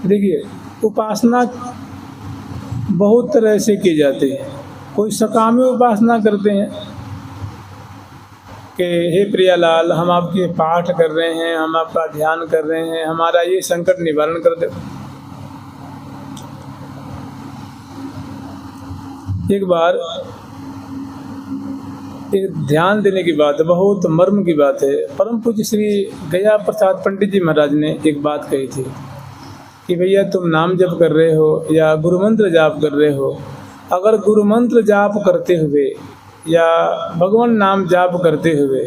देखिए, उपासना बहुत तरह से की जाती है। कोई सकामी उपासना करते हैं कि हे प्रियालाल, हम आपके पाठ कर रहे हैं, हम आपका ध्यान कर रहे हैं, हमारा ये संकट निवारण कर दो। एक बार एक ध्यान देने की बात है, बहुत मर्म की बात है। परम पूज्य श्री गया प्रसाद पंडित जी महाराज ने एक बात कही थी कि भैया, तुम नाम जप कर रहे हो या गुरु मंत्र जाप कर रहे हो, अगर गुरु मंत्र जाप करते हुए या भगवान नाम जाप करते हुए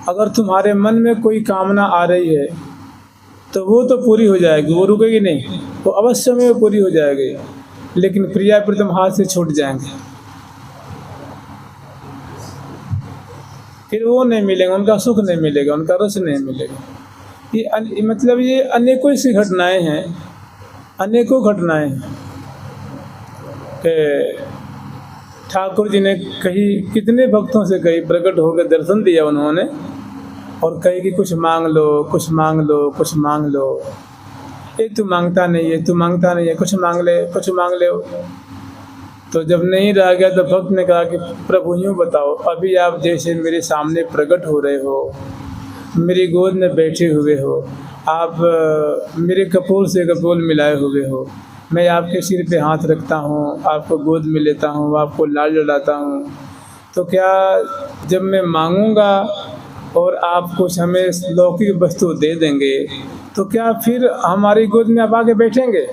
अगर तुम्हारे मन में कोई कामना आ रही है तो वो तो पूरी हो जाएगी, वो रुकेगी नहीं, वो अवश्य में वो पूरी हो जाएगी। लेकिन प्रिया प्रीतम हाथ से छूट जाएंगे, फिर वो नहीं मिलेंगे, उनका सुख नहीं मिलेगा, उनका रस नहीं मिलेगा। ये मतलब ये अनेकों सी घटनाएं हैं, अनेकों घटनाएं हैं कि ठाकुर जी ने कही, कितने भक्तों से कही, प्रकट होकर दर्शन दिया उन्होंने और कही कि कुछ मांग लो, कुछ मांग लो, कुछ मांग लो। ये तू मांगता नहीं है, तू मांगता नहीं है, कुछ मांग ले, कुछ मांग ले। तो जब नहीं रह गया तो भक्त ने कहा कि प्रभु यूँ बताओ, अभी आप जैसे मेरे सामने प्रकट हो रहे हो, मेरी गोद में बैठे हुए हो, आप मेरे कपोल से कपोल मिलाए हुए हो, मैं आपके सिर पे हाथ रखता हूँ, आपको गोद में लेता हूँ, आपको लाल लड़ाता हूँ, तो क्या जब मैं मांगूंगा और आप कुछ हमें लौकिक वस्तु दे देंगे तो क्या फिर हमारी गोद में आप आके बैठेंगे?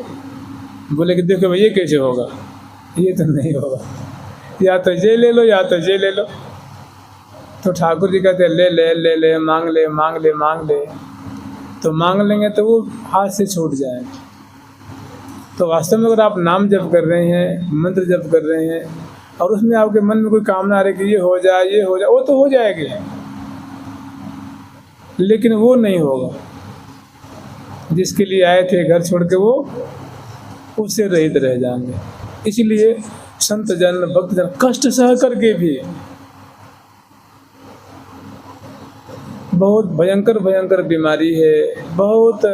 बोले कि देखो ये कैसे होगा, ये तो नहीं होगा, या तो ये ले लो या तो ये ले लो। तो ठाकुर जी कहते ले ले ले ले, मांग ले मांग ले मांग ले। तो मांग लेंगे तो वो हाथ से छूट जाएंगे। तो वास्तव में अगर आप नाम जप कर रहे हैं, मंत्र जप कर रहे हैं और उसमें आपके मन में कोई कामना आ रही कि ये हो जाए, ये हो जाए, वो तो हो जाएगी, लेकिन वो नहीं होगा। जिसके लिए आए थे घर छोड़ के, वो उससे रहित रह जाएंगे। इसलिए संत जन, भक्त जन कष्ट सह करके भी, बहुत भयंकर भयंकर बीमारी है, बहुत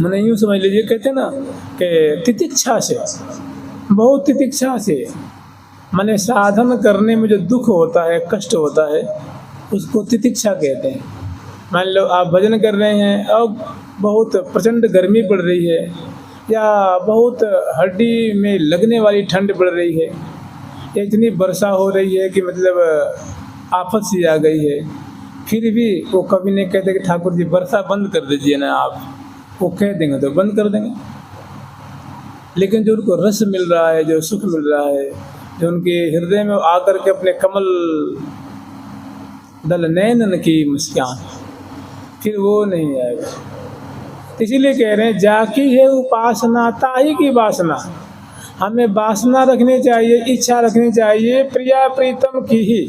मैंने यूँ समझ लीजिए, कहते हैं ना कि तितिक्षा से, बहुत तितिक्षा से, माने साधन करने में जो दुख होता है, कष्ट होता है, उसको तितिक्षा कहते हैं। मान लो आप भजन कर रहे हैं और बहुत प्रचंड गर्मी पड़ रही है या बहुत हड्डी में लगने वाली ठंड पड़ रही है, या इतनी वर्षा हो रही है कि मतलब आफत सी आ गई है, फिर भी वो कभी नहीं कहते कि ठाकुर जी वर्षा बंद कर दीजिए ना आप। वो कह देंगे तो बंद कर देंगे, लेकिन जो उनको रस मिल रहा है, जो सुख मिल रहा है, जो उनके हृदय में आकर के अपने कमल दल नैनन की मुस्कान, फिर वो नहीं आएगा। इसीलिए कह रहे हैं जाकी है उपासना ताही की वासना। हमें वासना रखनी चाहिए, इच्छा रखनी चाहिए प्रिया प्रीतम की ही।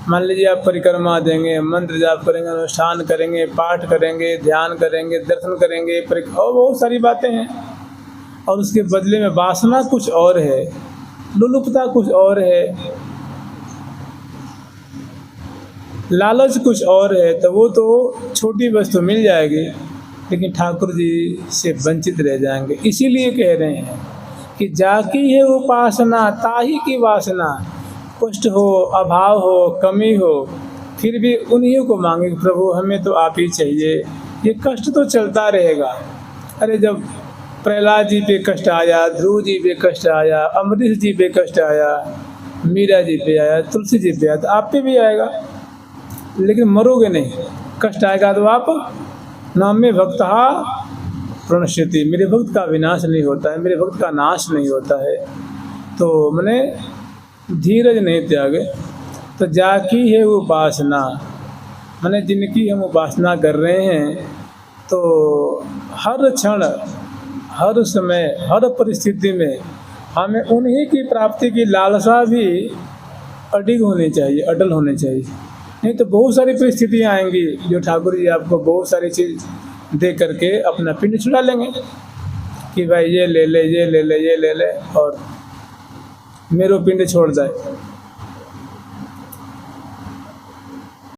मान लीजिए आप परिक्रमा देंगे, मंत्र जाप करेंगे, अनुष्ठान करेंगे, पाठ करेंगे, ध्यान करेंगे, दर्शन करेंगे, और बहुत सारी बातें हैं, और उसके बदले में वासना कुछ और है, लुलुपता कुछ और है, लालच कुछ और है, तो वो तो छोटी वस्तु मिल जाएगी, लेकिन ठाकुर जी से वंचित रह जाएंगे। इसीलिए कह रहे हैं कि जाकी है उपासना ताही की वासना। कष्ट हो, अभाव हो, कमी हो, फिर भी उन्हीं को मांगे, प्रभु हमें तो आप ही चाहिए। ये कष्ट तो चलता रहेगा। अरे जब प्रहलाद जी पे कष्ट आया, ध्रुव जी पे कष्ट आया, अमरीश जी पे कष्ट आया, मीरा जी पे आया, तुलसी जी पे आया, तो आप पे भी आएगा, लेकिन मरोगे नहीं। कष्ट आएगा तो आप नाम में भक्तहा प्रणश्यति, मेरे भक्त का विनाश नहीं होता है, मेरे भक्त का नाश नहीं होता है। तो मैंने धीरज नहीं त्यागे। तो जाकी है उपासना, मैंने जिनकी हम उपासना कर रहे हैं, तो हर क्षण, हर समय, हर परिस्थिति में हमें उन्हीं की प्राप्ति की लालसा भी अडिग होनी चाहिए, अटल होनी चाहिए। नहीं तो बहुत सारी परिस्थितियाँ आएंगी जो ठाकुर जी आपको बहुत सारी चीज़ दे करके अपना पिंड छुड़ा लेंगे कि भाई ये ले ले, ये ले ले, ये ले ले, और मेरो पिंड छोड़ जाए।